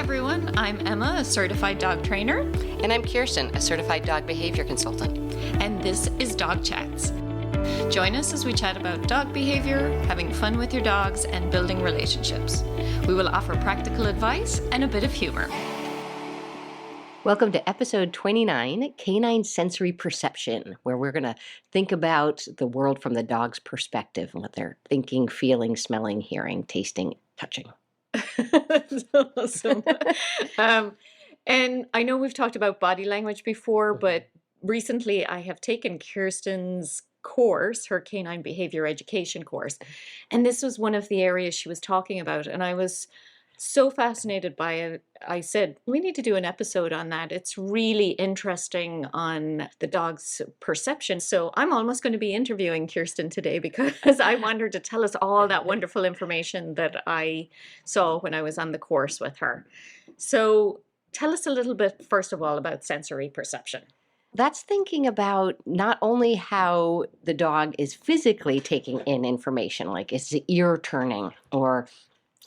everyone, I'm Emma, a certified dog trainer. And I'm Kirsten, a certified dog behavior consultant. And this is Dog Chats. Join us as we chat about dog behavior, having fun with your dogs, and building relationships. We will offer practical advice and a bit of humor. Welcome to episode 29, Canine Sensory Perception, where we're going to think about the world from the dog's perspective and what they're thinking, feeling, smelling, hearing, tasting, touching. That's awesome. And I know we've talked about body language before, but recently I have taken Kirsten's course, her canine behavior education course, and this was one of the areas she was talking about, and I was so fascinated by it. I said, we need to do an episode on that. It's really interesting on the dog's perception. So I'm almost going to be interviewing Kirsten today because I want her to tell us all that wonderful information that I saw when I was on the course with her. So tell us a little bit, first of all, about sensory perception. That's thinking about not only how the dog is physically taking in information, like is the ear turning, or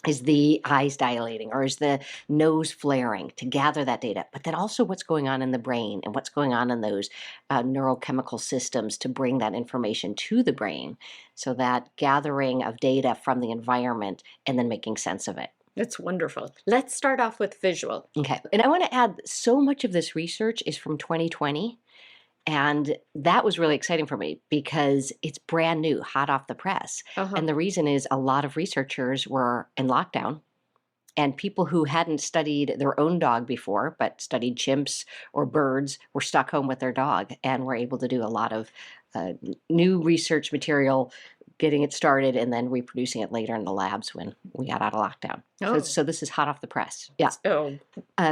is the eyes dilating, or is the nose flaring to gather that data, but then also what's going on in the brain and what's going on in those neurochemical systems to bring that information to the brain. So that gathering of data from the environment and then making sense of it. It's wonderful. Let's start off with visual. Okay. And I want to add, so much of this research is from 2020. And that was really exciting for me because it's brand new, hot off the press. And the reason is a lot of researchers were in lockdown, and people who hadn't studied their own dog before, but studied chimps or birds, were stuck home with their dog and were able to do a lot of new research material, getting it started and then reproducing it later in the labs when we got out of lockdown. So this is hot off the press. Yeah.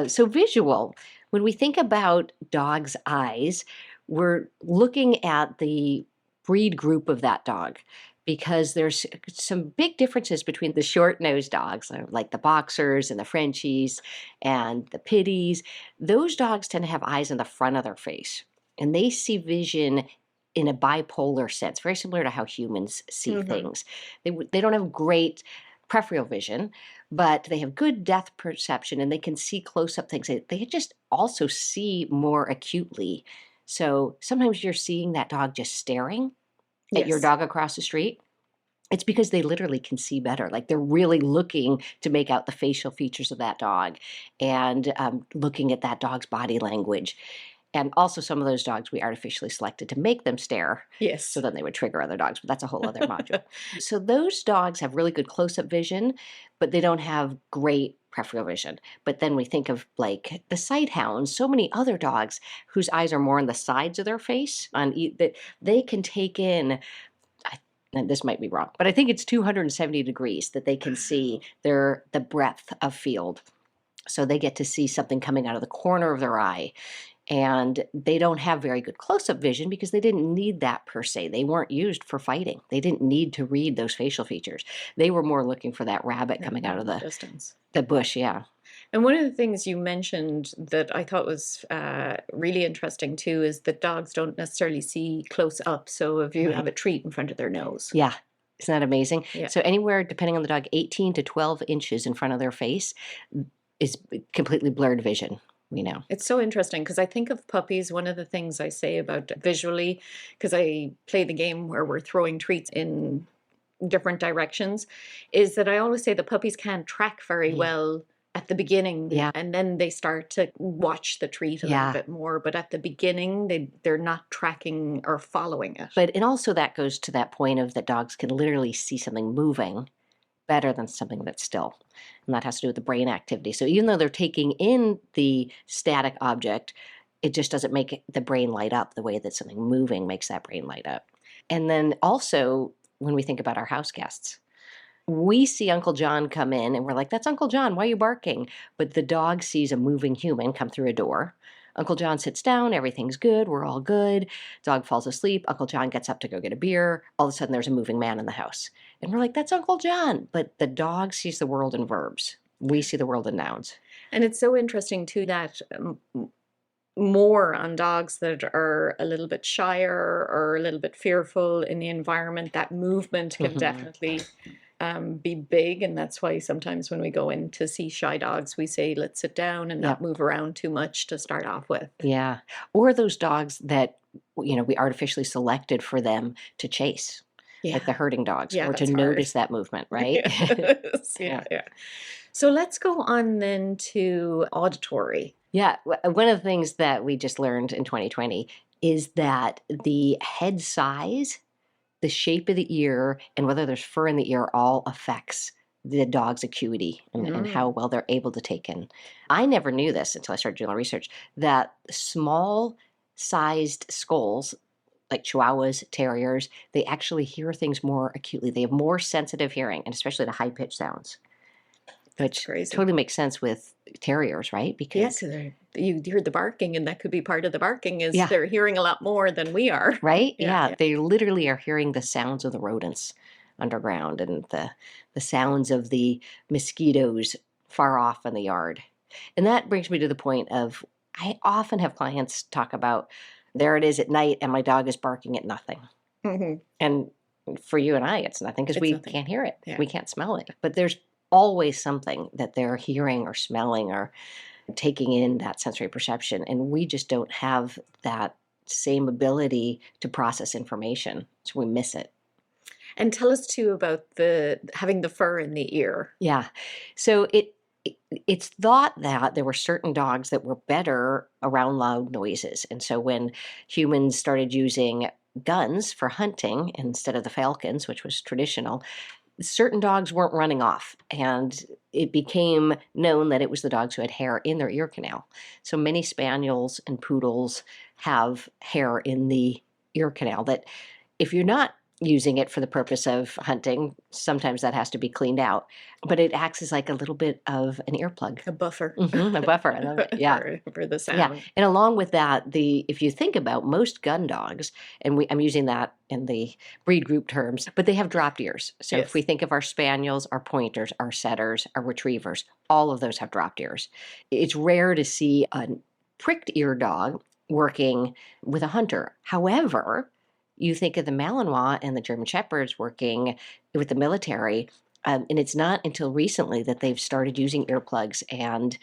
So visual, when we think about dogs' eyes, we're looking at the breed group of that dog, because there's some big differences between the short-nosed dogs, like the boxers and the Frenchies and the pitties. Those dogs tend to have eyes in the front of their face, and they see vision in a bipolar sense, very similar to how humans see things. They don't have great peripheral vision, but they have good depth perception, and they can see close-up things. They just also see more acutely. So sometimes you're seeing that dog just staring at your dog across the street. It's because they literally can see better. Like they're really looking to make out the facial features of that dog and looking at that dog's body language. And also some of those dogs we artificially selected to make them stare. Yes. So then they would trigger other dogs, but that's a whole other module. So those dogs have really good close-up vision, but they don't have great peripheral vision. But then we think of like the sighthounds, so many other dogs whose eyes are more on the sides of their face, that they can take in, and this might be wrong, but I think it's 270 degrees that they can see the breadth of field. So they get to see something coming out of the corner of their eye. And they don't have very good close-up vision because they didn't need that per se. They weren't used for fighting. They didn't need to read those facial features. They were more looking for that rabbit coming out of the distance. The bush, yeah. And one of the things you mentioned that I thought was really interesting too is that dogs don't necessarily see close up. So if you have a treat in front of their nose. Yeah. Isn't that amazing? Yeah. So anywhere, depending on the dog, 18 to 12 inches in front of their face is completely blurred vision. We know. It's so interesting because I think of puppies. One of the things I say about visually, because I play the game where we're throwing treats in different directions, is that I always say the puppies can't track very well at the beginning. Yeah. And then they start to watch the treat a little bit more. But at the beginning, they're not tracking or following it. And also that goes to that point of that dogs can literally see something moving better than something that's still. And that has to do with the brain activity. So even though they're taking in the static object, it just doesn't make the brain light up the way that something moving makes that brain light up. And then also, when we think about our house guests, we see Uncle John come in and we're like, that's Uncle John, why are you barking? But the dog sees a moving human come through a door. Uncle John sits down, everything's good, we're all good. Dog falls asleep, Uncle John gets up to go get a beer. All of a sudden there's a moving man in the house. And we're like, that's Uncle John. But the dog sees the world in verbs. We see the world in nouns. And it's so interesting too that more on dogs that are a little bit shyer or a little bit fearful in the environment, that movement can definitely be big, and that's why sometimes when we go in to see shy dogs, we say, let's sit down and not Yep. move around too much to start off with. Yeah. Or those dogs that, we artificially selected for them to chase, like the Yeah. herding dogs, Yeah, or to that's hard. notice that movement, right? Yes. Yeah. Yeah, yeah. So let's go on then to auditory. Yeah. One of the things that we just learned in 2020 is that the head size, the shape of the ear, and whether there's fur in the ear all affects the dog's acuity and how Mm. well they're able to take in. I never knew this until I started doing the research, that small sized skulls, like Chihuahuas, Terriers, they actually hear things more acutely. They have more sensitive hearing, and especially to high pitched sounds, That's which crazy. totally makes sense with Terriers, right? Yeah, Because, because you hear the barking, and that could be part of the barking is yeah, they're hearing a lot more than we are. right? Yeah, Yeah, yeah. they literally are hearing the sounds of the rodents underground and the sounds of the mosquitoes far off in the yard. And that brings me to the point of, I often have clients talk about, there it is at night and my dog is barking at nothing. Mhm. And for you and I, it's nothing because It's we nothing. can't hear it. Yeah. We can't smell it. But there's always something that they're hearing or smelling or taking in that sensory perception. And we just don't have that same ability to process information. So we miss it. And tell us too about the having the fur in the ear. Yeah. So it's thought that there were certain dogs that were better around loud noises. And so when humans started using guns for hunting instead of the falcons, which was traditional, certain dogs weren't running off. And it became known that it was the dogs who had hair in their ear canal. So many spaniels and poodles have hair in the ear canal that, if you're not using it for the purpose of hunting, sometimes that has to be cleaned out. But it acts as like a little bit of an earplug. A buffer. A buffer. I love it. Yeah. For the Yeah, sound. and along with that, if you think about most gun dogs, and I'm using that in the breed group terms, but they have dropped ears. So if we Yes. think of our spaniels, our pointers, our setters, our retrievers, all of those have dropped ears. It's rare to see a pricked ear dog working with a hunter. However, you think of the Malinois and the German Shepherds working with the military, and it's not until recently that they've started using earplugs and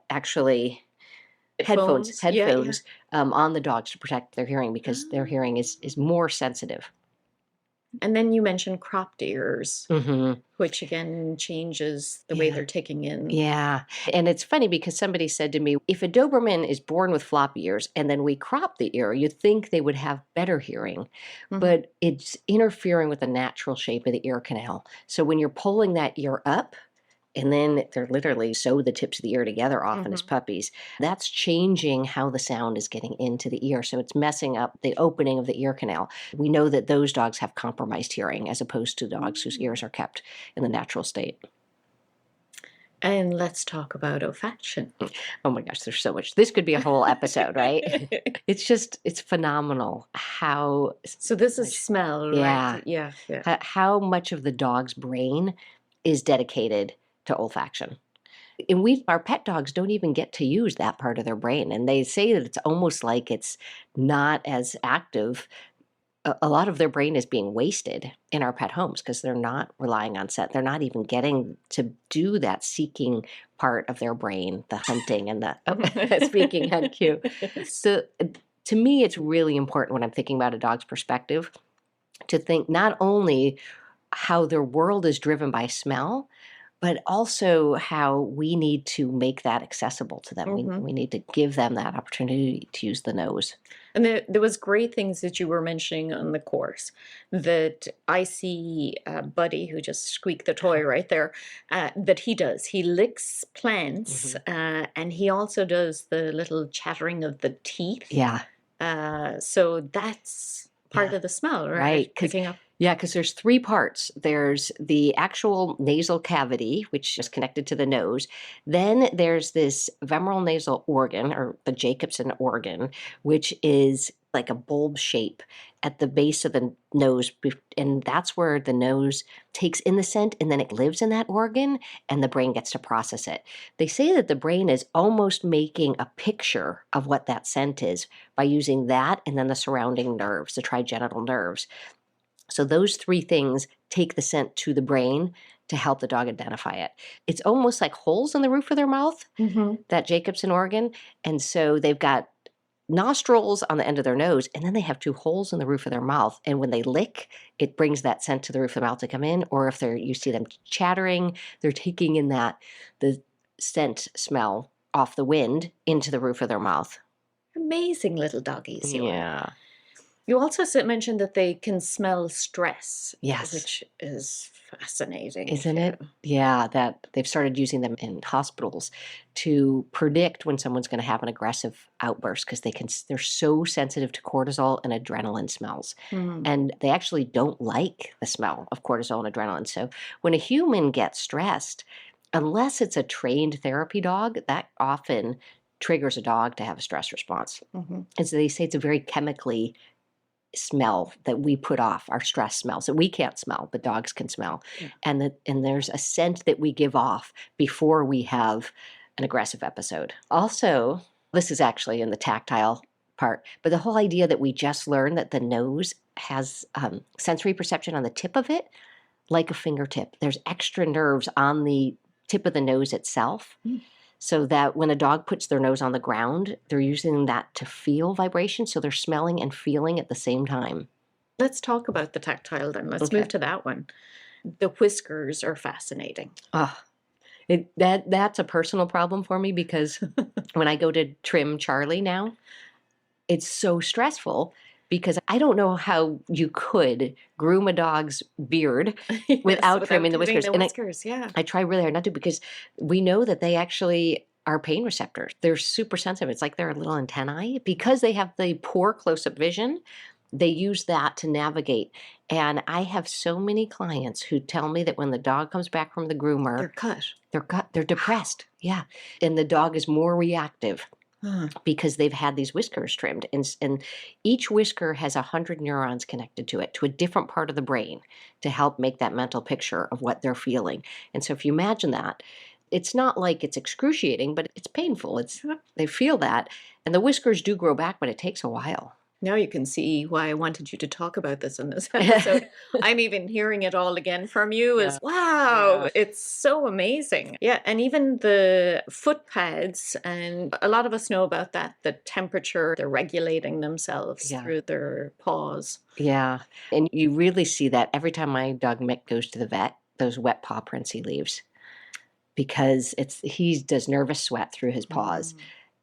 actually headphones Headphones. Yeah, yeah. headphones on the dogs to protect their hearing because their Ah. hearing is more sensitive. And then you mentioned cropped ears, Hmm. which again changes the way Yeah. they're taking in. Yeah. And it's funny because somebody said to me, if a Doberman is born with floppy ears and then we crop the ear, you'd think they would have better hearing. Mhm. But it's interfering with the natural shape of the ear canal. So when you're pulling that ear up, and then they're literally sew the tips of the ear together often as Mhm. puppies. That's changing how the sound is getting into the ear. So it's messing up the opening of the ear canal. We know that those dogs have compromised hearing as opposed to dogs whose ears Mm. are kept in the natural state. And let's talk about olfaction. Oh my gosh, there's so much. This could be a whole episode, right? It's phenomenal how, So this is smell, right? yeah, Yeah, yeah. how much of the dog's brain is dedicated to olfaction. And our pet dogs don't even get to use that part of their brain. And they say that it's almost like it's not as active. A lot of their brain is being wasted in our pet homes because they're not relying on scent. They're not even getting to do that seeking part of their brain, the hunting and the speaking on cue. So to me, it's really important when I'm thinking about a dog's perspective to think not only how their world is driven by smell, but also how we need to make that accessible to them. Mhm. We need to give them that opportunity to use the nose. And there was great things that you were mentioning on the course that I see Buddy, who just squeaked the toy right there, that he does. He licks plants, Mhm. and he also does the little chattering of the teeth. Yeah, So that's part yeah, of the smell, right? right. Picking up. Because there's three parts. There's the actual nasal cavity, which is connected to the nose. Then there's this femoral nasal organ, or the Jacobson organ, which is like a bulb shape at the base of the nose. And that's where the nose takes in the scent and then it lives in that organ and the brain gets to process it. They say that the brain is almost making a picture of what that scent is by using that and then the surrounding nerves, the trigenital nerves. So those three things take the scent to the brain to help the dog identify it. It's almost like holes in the roof of their mouth, that Jacobson organ. And so they've got nostrils on the end of their nose, and then they have two holes in the roof of their mouth. And when they lick, it brings that scent to the roof of the mouth to come in. Or if you see them chattering, they're taking in the scent smell off the wind into the roof of their mouth. Amazing little doggies you are. Yeah. You also mentioned that they can smell stress. Yes. Which is fascinating. Isn't it? Yeah, that they've started using them in hospitals to predict when someone's going to have an aggressive outburst because they're so sensitive to cortisol and adrenaline smells. And they actually don't like the smell of cortisol and adrenaline. So when a human gets stressed, unless it's a trained therapy dog, that often triggers a dog to have a stress response. And so they say it's a very chemically smell that we put off, our stress smells that we can't smell, but dogs can smell. And there's a scent that we give off before we have an aggressive episode. Also, this is actually in the tactile part, but the whole idea that we just learned that the nose has sensory perception on the tip of it, like a fingertip. There's extra nerves on the tip of the nose itself. So that when a dog puts their nose on the ground, they're using that to feel vibration. So they're smelling and feeling at the same time. Let's talk about the tactile then. Let's move to that one. The whiskers are fascinating. That's a personal problem for me because when I go to trim Charlie now, it's so stressful because I don't know how you could groom a dog's beard without trimming the whiskers. I try really hard not to because we know that they actually are pain receptors. They're super sensitive. It's like they're little antennae. Because they have the poor close-up vision, they use that to navigate. And I have so many clients who tell me that when the dog comes back from the groomer, they're depressed. Yeah. And the dog is more reactive. Because they've had these whiskers trimmed. And each whisker has 100 neurons connected to it, to a different part of the brain to help make that mental picture of what they're feeling. And so if you imagine that, it's not like it's excruciating, but it's painful. They feel that. And the whiskers do grow back, but it takes a while. Now you can see why I wanted you to talk about this in this episode. I'm even hearing it all again from you. Wow, it's so amazing. Yeah, and even the foot pads, and a lot of us know about that, the temperature, they're regulating themselves through their paws. Yeah, and you really see that every time my dog Mick goes to the vet, those wet paw prints he leaves. Because he does nervous sweat through his paws.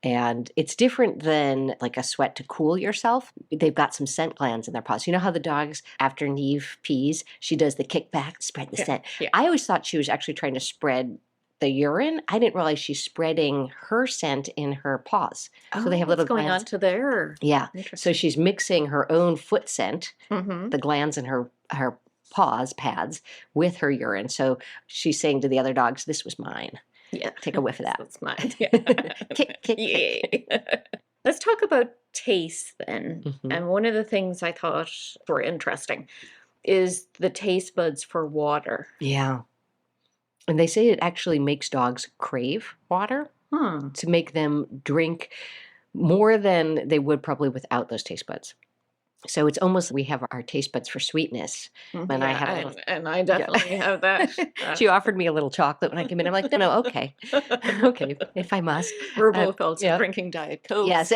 And it's different than like a sweat to cool yourself. They've got some scent glands in their paws. You know how the dogs, after Neve pees, she does the kickback, spread the scent. I always thought she was actually trying to spread the urine. I didn't realize she's spreading her scent in her paws. So they have little going glands. On to there. Yeah. So she's mixing her own foot scent, the glands in her pads with her urine. So she's saying to the other dogs, "This was mine. Yeah. Take a whiff of that. That's mine." Kick. Let's talk about taste then. And one of the things I thought were interesting is the taste buds for water. Yeah. And they say it actually makes dogs crave water to make them drink more than they would probably without those taste buds. So it's almost we have our taste buds for sweetness. And I have and I definitely have that. She offered me a little chocolate when I came in. I'm like, no, okay. Okay, if I must. We're both also drinking Diet Coke. Yes.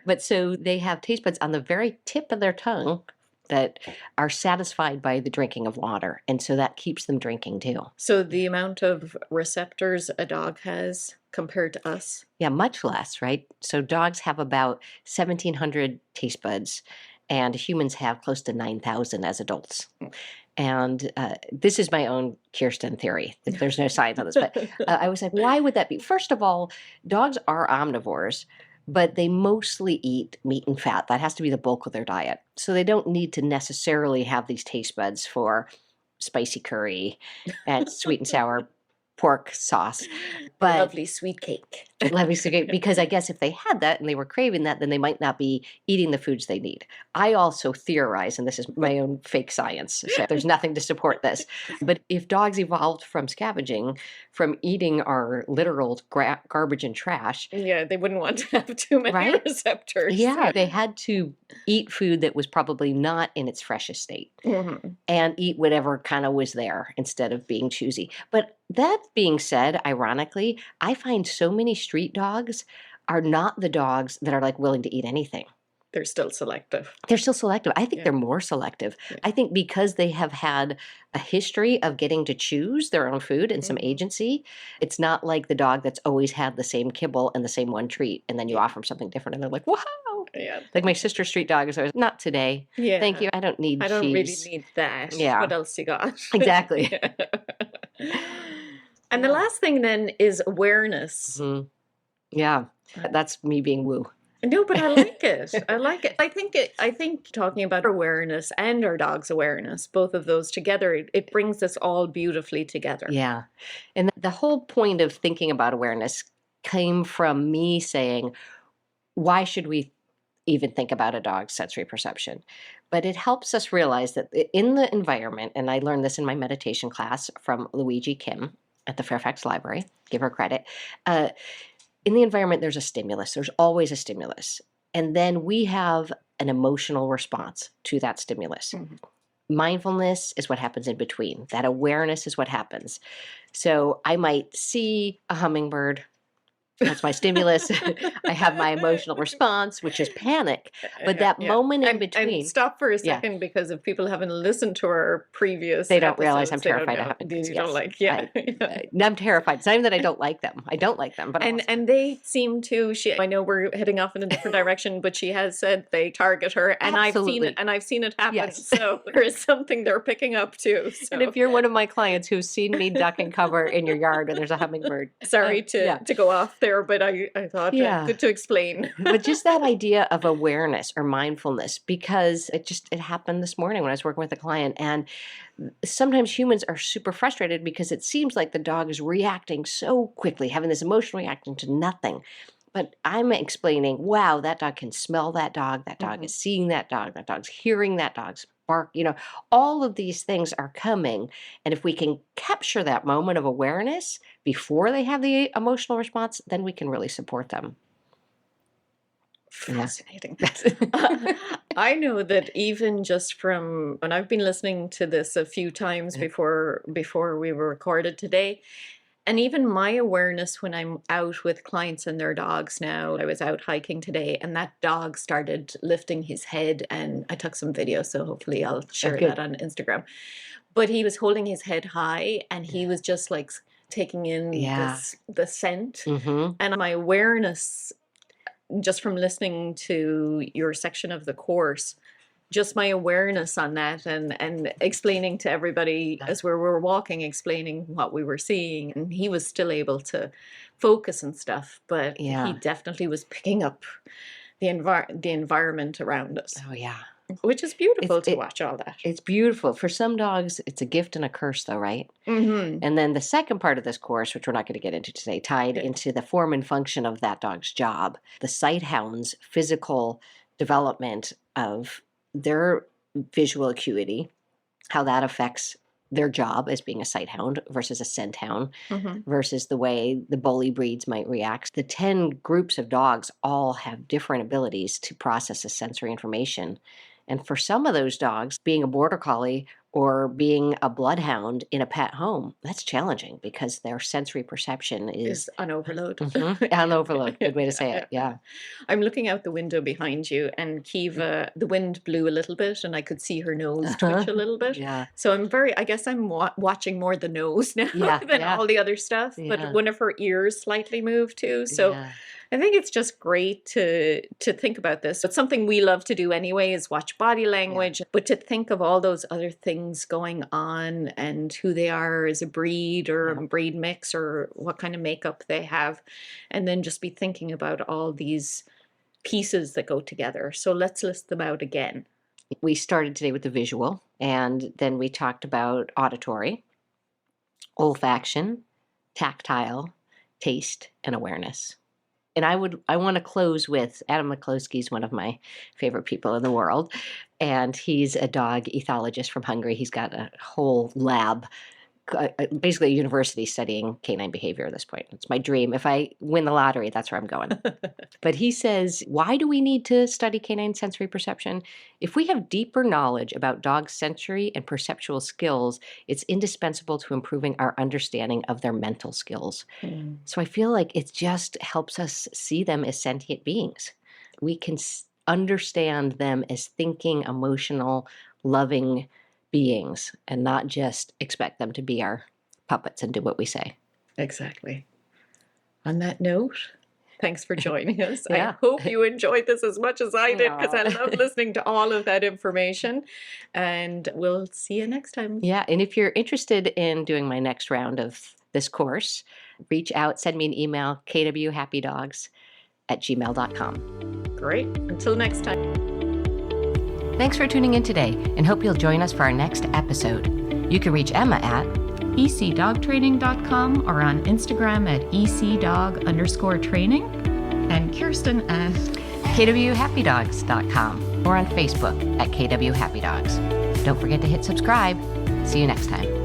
But so they have taste buds on the very tip of their tongue that are satisfied by the drinking of water. And so that keeps them drinking too. So the amount of receptors a dog has compared to us? Yeah, much less, right? So dogs have about 1,700 taste buds, and humans have close to 9,000 as adults. And this is my own Kirsten theory. There's no science on this, but I was like, why would that be? First of all, dogs are omnivores, but they mostly eat meat and fat. That has to be the bulk of their diet. So they don't need to necessarily have these taste buds for spicy curry and sweet and sour pork sauce. But lovely sweet cake. Lovely sweet cake, because I guess if they had that and they were craving that, then they might not be eating the foods they need. I also theorize, and this is my own fake science, so there's nothing to support this, but if dogs evolved from scavenging, from eating our literal garbage and trash. Yeah, they wouldn't want to have too many receptors. Yeah, they had to eat food that was probably not in its freshest state and eat whatever kind of was there instead of being choosy. But that being said, ironically, I find so many street dogs are not the dogs that are like willing to eat anything. They're still selective. They're still selective. I think Yeah. they're more selective. Yeah. I think because they have had a history of getting to choose their own food and some agency, it's not like the dog that's always had the same kibble and the same one treat, and then you offer them something different, and they're like, wow. Yeah. Like my sister's street dog is always, not today. Yeah. Thank you. I don't need I don't really cheese. need that. Yeah. What else you got? Exactly. And the last thing then is awareness. Mhm. Yeah. That's me being woo. No, but I like it. I like it. I think talking about awareness and our dog's awareness, both of those together, it brings us all beautifully together. Yeah. And the whole point of thinking about awareness came from me saying, why should we even think about a dog's sensory perception? But it helps us realize that in the environment, and I learned this in my meditation class from Luigi Kim at the Fairfax Library, give her credit. In the environment, there's a stimulus. There's always a stimulus. And then we have an emotional response to that stimulus. Mindfulness is what happens in between. That awareness is what happens. So I might see a hummingbird. That's my stimulus. I have my emotional response, which is panic. But that moment in between. And stop for a second, because if people haven't listened to our previous they don't realize I'm episodes, terrified of hummingbirds. You don't like, I'm terrified. It's not even that I don't like them. I don't like them. But and they seem to. I know we're heading off in a different direction, but she has said they target her, and Absolutely. I've seen it happen. Yes. So there is something they're picking up too. So. And if you're one of my clients who's seen me duck and cover in your yard and there's a hummingbird, sorry to go off there, but I thought good to explain. But just that idea of awareness or mindfulness, because it happened this morning when I was working with a client, and sometimes humans are super frustrated because it seems like the dog is reacting so quickly, having this emotional reaction to nothing. But I'm explaining, wow, that dog can smell that dog is seeing that dog's hearing that dog's bark, all of these things are coming. And if we can capture that moment of awareness before they have the emotional response, then we can really support them. Fascinating. I know that even just from, and I've been listening to this a few times before we were recorded today, and even my awareness when I'm out with clients and their dogs now. I was out hiking today, and that dog started lifting his head, and I took some video, so hopefully I'll share that on Instagram. But he was holding his head high, and he was just like taking in the scent. And my awareness, just from listening to your section of the course, just my awareness on that, and explaining to everybody as we were walking, explaining what we were seeing, and he was still able to focus and stuff, but he definitely was picking up the environment around us. Oh yeah. Which is beautiful to watch all that. It's beautiful. For some dogs, it's a gift and a curse, though, right? And then the second part of this course, which we're not going to get into today, tied into the form and function of that dog's job, the sight hound's physical development of their visual acuity, how that affects their job as being a sight hound versus a scent hound, versus the way the bully breeds might react. The 10 groups of dogs all have different abilities to process the sensory information. And for some of those dogs, being a border collie or being a bloodhound in a pet home, that's challenging because their sensory perception is on overload. On overload. Good way to say it. Yeah. I'm looking out the window behind you, and Kiva, the wind blew a little bit, and I could see her nose twitch a little bit. So I guess I'm watching more the nose now than all the other stuff. But one of her ears slightly moved too. So I think it's just great to think about this. But something we love to do anyway is watch body language, but to think of all those other things going on and who they are as a breed or a breed mix or what kind of makeup they have, and then just be thinking about all these pieces that go together. So let's list them out again. We started today with the visual, and then we talked about auditory, olfaction, tactile, taste, and awareness. And I want to close with Adam McCloskey is one of my favorite people in the world, and he's a dog ethologist from Hungary. He's got a whole lab basically a university studying canine behavior at this point. It's my dream. If I win the lottery, that's where I'm going. But he says, why do we need to study canine sensory perception? If we have deeper knowledge about dogs' sensory and perceptual skills, it's indispensable to improving our understanding of their mental skills. So I feel like it just helps us see them as sentient beings. We can understand them as thinking, emotional, loving beings and not just expect them to be our puppets and do what we say. Exactly. On that note, thanks for joining us. Yeah. I hope you enjoyed this as much as I did, because I love listening to all of that information. And we'll see you next time. Yeah. And if you're interested in doing my next round of this course, reach out, send me an email, kwhappydogs@gmail.com. Great. Until next time. Thanks for tuning in today, and hope you'll join us for our next episode. You can reach Emma at ecdogtraining.com or on Instagram at ecdog_training, and Kirsten at kwhappydogs.com or on Facebook at kwhappydogs. Don't forget to hit subscribe. See you next time.